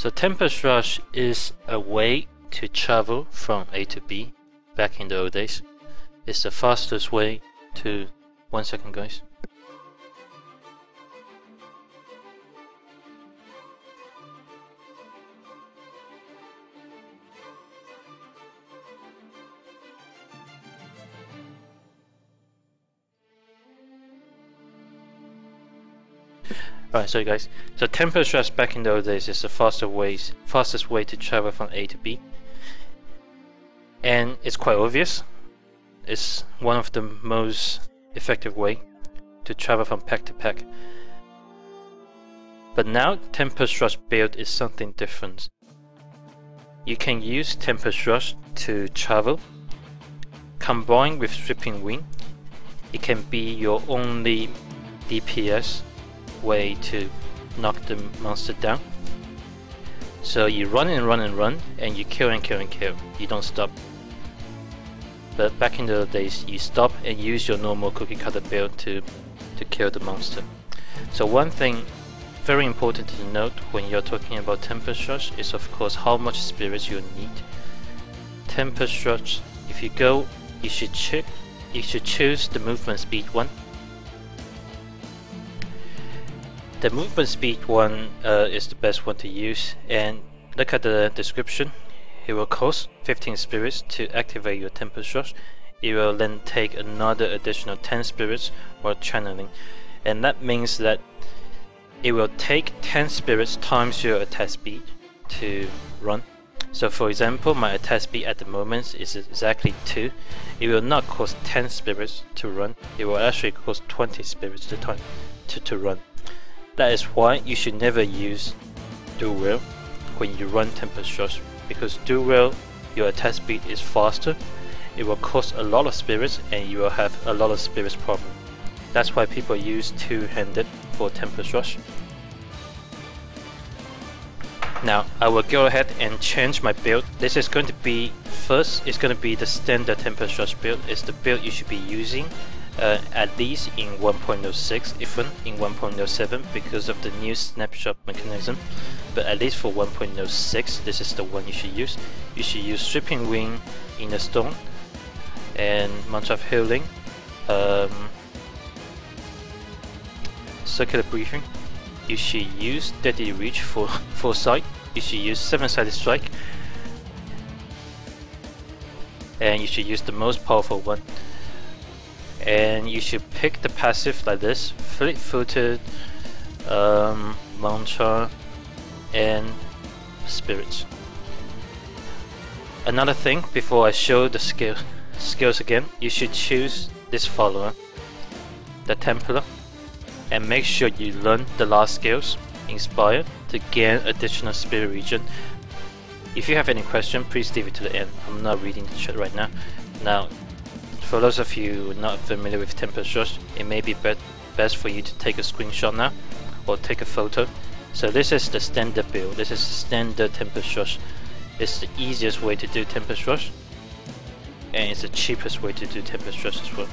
So Tempest Rush is a way to travel from A to B back in the old days. It's the fastest way to... 1 second guys. Alright, so guys, so Tempest Rush back in the old days is the fastest way to travel from A to B. And it's quite obvious. It's one of the most effective way to travel from pack to pack. But now Tempest Rush build is something different. You can use Tempest Rush to travel, combined with Stripping Wing. It can be your only DPS way to knock the monster down. So you run and run and run, and you kill and kill and kill. You don't stop. But back in the days, you stop and use your normal cookie cutter build to kill the monster. So one thing very important to note when you're talking about Tempest Rush is of course how much spirits you need. Tempest Rush, if you go, you should choose the movement speed one. The movement speed one is the best one to use, and look at the description. It will cost 15 spirits to activate your Tempest Rush. It will then take another additional 10 spirits while channeling, and that means that it will take 10 spirits times your attack speed to run. So for example, my attack speed at the moment is exactly 2. It will not cost 10 spirits to run. It will actually cost 20 spirits to run. That is why you should never use Dual Wheel when you run Tempest Rush, because Dual Wheel, your attack speed is faster, it will cost a lot of spirits, and you will have a lot of spirits problem. That's why people use two-handed for Tempest Rush. Now I will go ahead and change my build. This is going to be, first it's going to be the standard Tempest Rush build. It's the build you should be using at least in 1.06, even in 1.07 because of the new snapshot mechanism. But at least for 1.06, this is the one you should use. You should use Stripping Wing in the Stone and Mantra of Healing, Circular Breathing. You should use Deadly Reach for Foresight. You should use 7-sided Strike, and you should use the most powerful one. And you should pick the passive like this: Fleet-footed, Mantra, and Spirits. Another thing, before I show the skills again, you should choose this follower, the Templar, and make sure you learn the last skills, Inspire, to gain additional spirit region. If you have any question, please leave it to the end. I'm not reading the chat right now. Now, for those of you not familiar with Tempest Rush, it may be best for you to take a screenshot now, or take a photo. So this is the standard build. This is the standard Tempest Rush. It's the easiest way to do Tempest Rush, and it's the cheapest way to do Tempest Rush as well.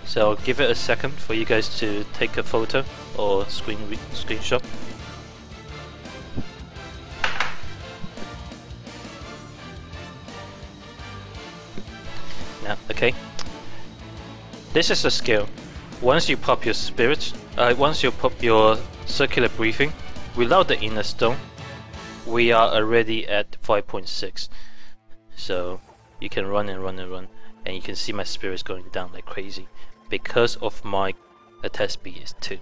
So I'll give it a second for you guys to take a photo or screenshot. Now, okay. This is the skill. Once you pop your spirits, once you pop your circular breathing, without the inner stone, we are already at 5.6. So you can run and run and run, and you can see my spirits going down like crazy because of my attack speed is 2.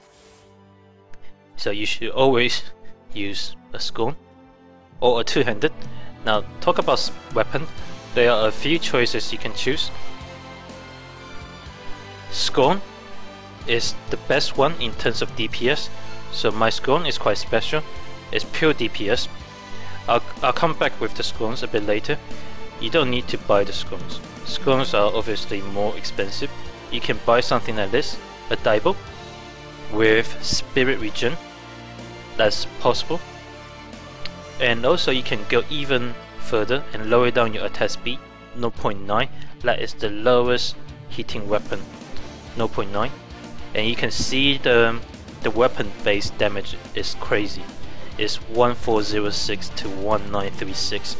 So you should always use a Scorn or a two-handed. Now talk about weapon. There are a few choices you can choose. Scorn is the best one in terms of DPS. So my Scorn is quite special. It's pure DPS. I'll come back with the Scorns a bit later. You don't need to buy the Scorns. Scorns are obviously more expensive. You can buy something like this, a Daibo with Spirit Regen. That's possible. And also you can go even further and lower down your attack speed, 0.9. That is the lowest hitting weapon, 0.9. And you can see the the weapon based damage is crazy. It's 1406 to 1936.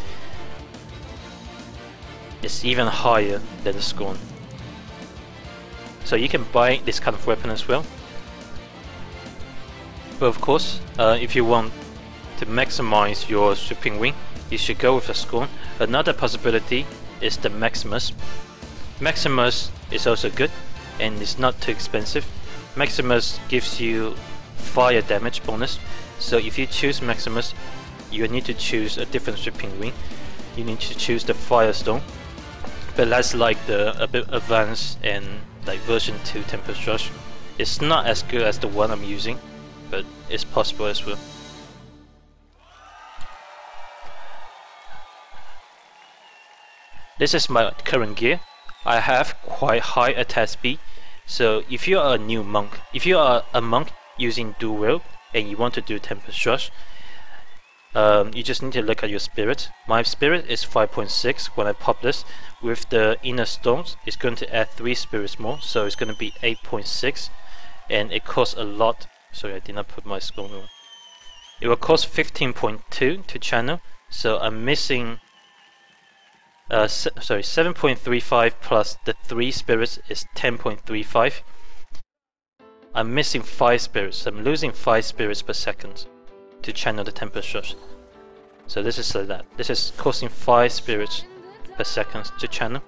It's even higher than the Scorn. So you can buy this kind of weapon as well. But of course, if you want to maximize your Sweeping Wing, you should go with the Scorn. Another possibility is the Maximus. Maximus is also good and it's not too expensive. Maximus gives you fire damage bonus, so if you choose Maximus, you need to choose a different Sweeping Wing. You need to choose the Firestone, but that's like a bit advanced and like version 2 Tempest Rush. It's not as good as the one I'm using, but it's possible as well. This is my current gear. I have quite high attack speed, so if you are a new monk, if you are a monk using dual wield and you want to do Tempest Rush, you just need to look at your spirit. My spirit is 5.6. When I pop this with the inner stones, it's going to add 3 spirits more, so it's going to be 8.6, and it costs a lot. Sorry, I did not put my score on. It will cost 15.2 to channel, so I'm missing 7.35 plus the 3 spirits is 10.35. I'm missing 5 spirits. I'm losing 5 spirits per second to channel the Tempest Rush. So this is like that. This is costing 5 spirits per second to channel.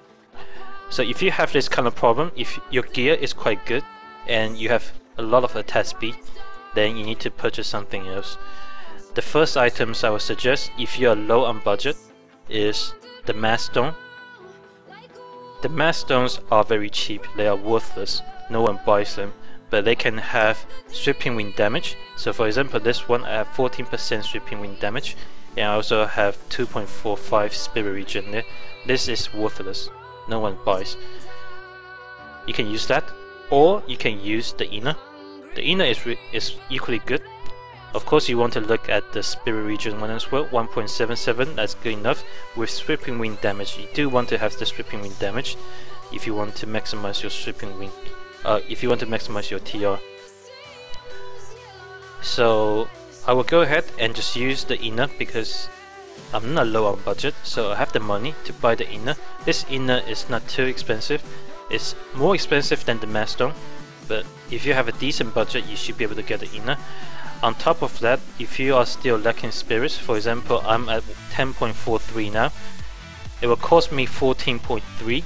So if you have this kind of problem, if your gear is quite good and you have a lot of attack speed, then you need to purchase something else. The first items I would suggest, if you are low on budget, is the Mass Stone. The Mass Stones are very cheap. They are worthless. No one buys them, but they can have Sweeping Wing damage. So for example, this one I have 14% Sweeping Wing damage, and I also have 2.45 Spirit Regen there. This is worthless. No one buys. You can use that, or you can use the inner. The inner is equally good. Of course, you want to look at the Spirit Regen one as well. 1.77, that's good enough. With Sweeping Wing damage, you do want to have the Sweeping Wing damage if you want to maximize your Sweeping Wing. If you want to maximize your TR. So I will go ahead and just use the inner because I'm not low on budget, so I have the money to buy the inner. This inner is not too expensive. It's more expensive than the Mass Stone, but if you have a decent budget, you should be able to get the inner. On top of that, if you are still lacking spirits, for example, I'm at 10.43 now, it will cost me 14.3.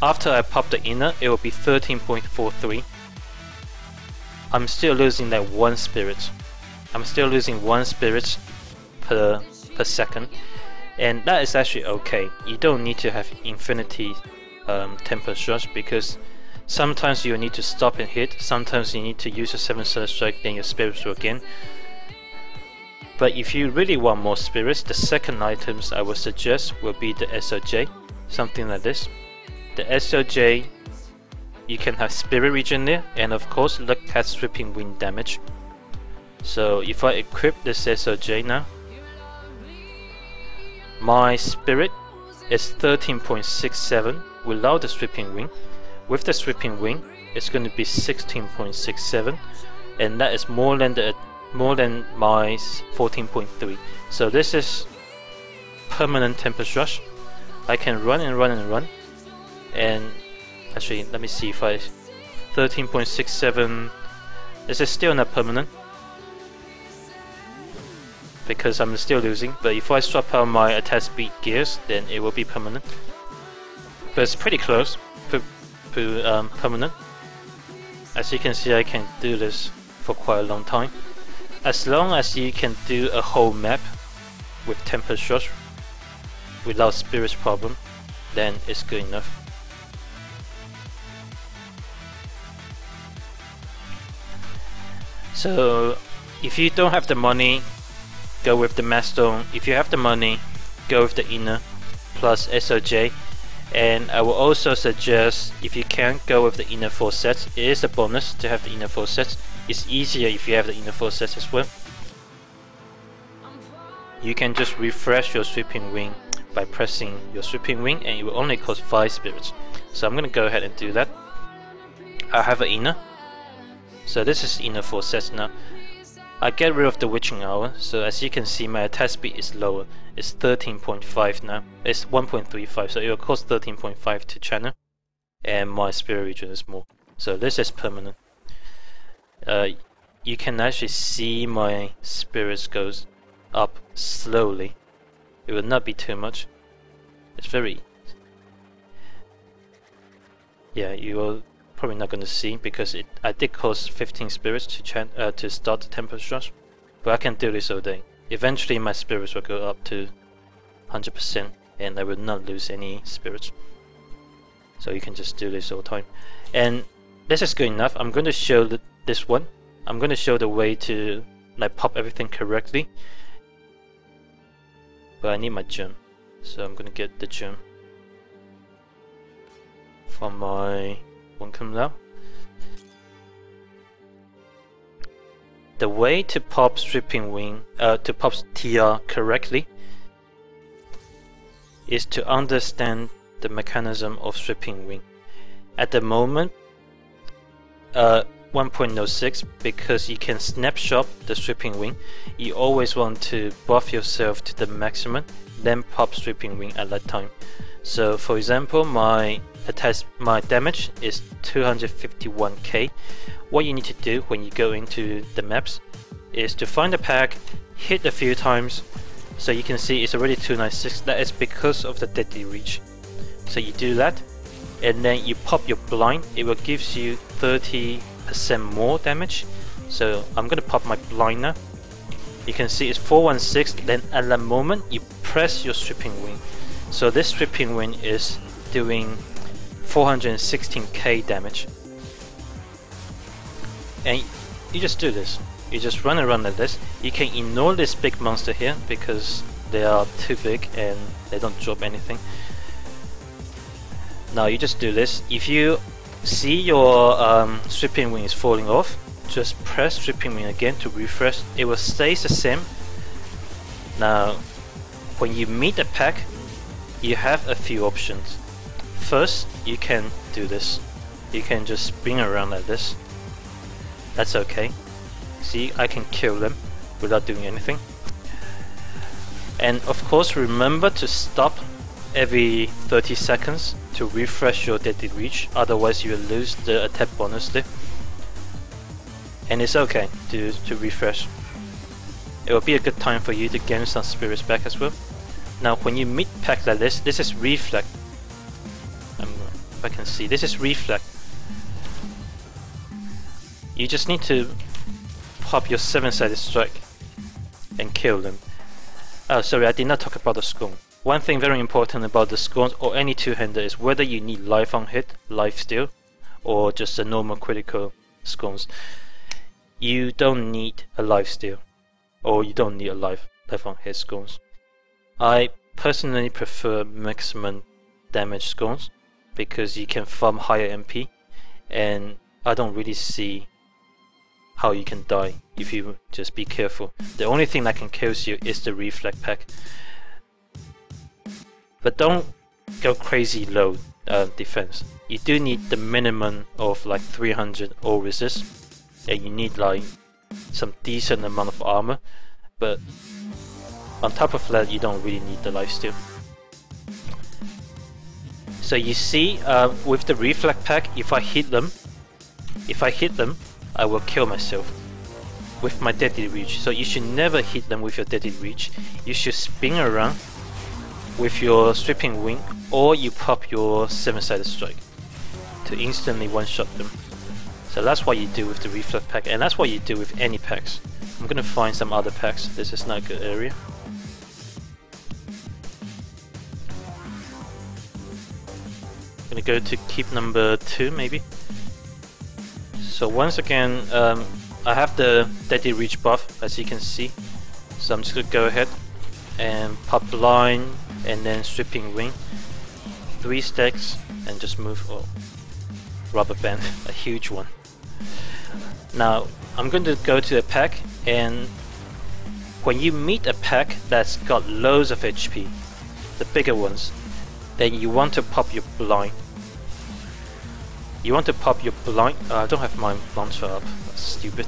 After I pop the inner, it will be 13.43. I'm still losing like 1 spirit. I'm still losing 1 spirit per second, and that is actually okay. You don't need to have infinity Tempest Rush, because sometimes you need to stop and hit, sometimes you need to use a 7-star strike, then your spirits will again. But if you really want more spirits, the second items I would suggest will be the SOJ, something like this. The SOJ, you can have Spirit Regen there, and of course look at Sweeping Wing damage. So if I equip this SOJ now, my spirit is 13.67 without the Sweeping Wing. With the Sweeping Wing, it's going to be 16.67, and that is more than my 14.3. So this is permanent Tempest Rush. I can run and run and run, and actually let me see if I 13.67. This is still not permanent because I'm still losing, but if I swap out my attack speed gears, then it will be permanent. But it's pretty close to permanent. As you can see, I can do this for quite a long time. As long as you can do a whole map with Tempest Rush without spirits problem, then it's good enough. So if you don't have the money, go with the Mass Stone. If you have the money, go with the inner plus SOJ. And I will also suggest, if you can, go with the inner 4 sets. It is a bonus to have the inner 4 sets. It's easier if you have the inner 4 sets as well. You can just refresh your Sweeping Wing by pressing your Sweeping Wing, and it will only cost 5 spirits. So I'm going to go ahead and do that. I have an inner. So this is enough for sets now. I get rid of the witching hour, so as you can see my attack speed is lower. It's 13.5 now. It's 1.35, so it will cost 13.5 to channel, and my spirit region is more. So this is permanent. You can actually see my spirits goes up slowly. It will not be too much. It's very... yeah, you will probably not going to see because I did cost 15 spirits to start the Tempest rush, but I can do this all day. Eventually my spirits will go up to 100% and I will not lose any spirits. So you can just do this all the time. And this is good enough. I'm going to show this one. I'm going to show the way to like pop everything correctly. But I need my gem, so I'm going to get the gem from my Welcome now. The way to pop Stripping Wing, to pop TR correctly, is to understand the mechanism of Stripping Wing. At the moment, 1.06, because you can snapshot the Stripping Wing, you always want to buff yourself to the maximum, then pop Stripping Wing at that time. So for example, my damage is 251k. What you need to do when you go into the maps is to find a pack, hit a few times, so you can see it's already 296. That is because of the deadly reach. So you do that, and then you pop your blind. It will give you 30% more damage. So I'm gonna pop my blind now. You can see it's 416. Then at the moment you press your Stripping Wing. So this Stripping Wing is doing 416k damage, and you just do this. You just run around like this. You can ignore this big monster here because they are too big and they don't drop anything. Now you just do this. If you see your Stripping Wing is falling off, just press Stripping Wing again to refresh. It will stay the same. Now when you meet a pack, you have a few options. First, you can do this. You can just spin around like this. That's okay. See, I can kill them without doing anything. And of course, remember to stop every 30 seconds to refresh your deadly reach, otherwise you will lose the attack bonus there. And it's okay to refresh. It will be a good time for you to gain some spirits back as well. Now when you meet pack like this is reflect. If I can see, this is reflect. You just need to pop your 7-sided strike and kill them. Oh, sorry, I did not talk about the scorn. One thing very important about the scorns or any two-hander is whether you need life on hit, life steal, or just a normal critical scorns. You don't need a life steal, or you don't need a life on hit scorns. I personally prefer maximum damage scorns because you can farm higher MP, and I don't really see how you can die if you just be careful. The only thing that can kill you is the reflect pack. But don't go crazy low defense. You do need the minimum of like 300 all resist, and you need like some decent amount of armor, but on top of that you don't really need the lifesteal. So you see, with the reflect pack, if I hit them, I will kill myself with my deadly reach. So you should never hit them with your deadly reach. You should spin around with your Stripping Wing, or you pop your 7-sided strike to instantly one-shot them. So that's what you do with the reflect pack, and that's what you do with any packs. I'm gonna find some other packs. This is not a good area. I'm gonna go to keep number 2 maybe. So once again, I have the deadly reach buff, as you can see. So I'm just gonna go ahead and pop blind and then Stripping Wing, 3 stacks, and just move. Oh, rubber band, a huge one. Now I'm going to go to a pack, and when you meet a pack that's got loads of HP, the bigger ones, then you want to pop your blind. You want to pop your blind. I don't have my launcher up. That's stupid.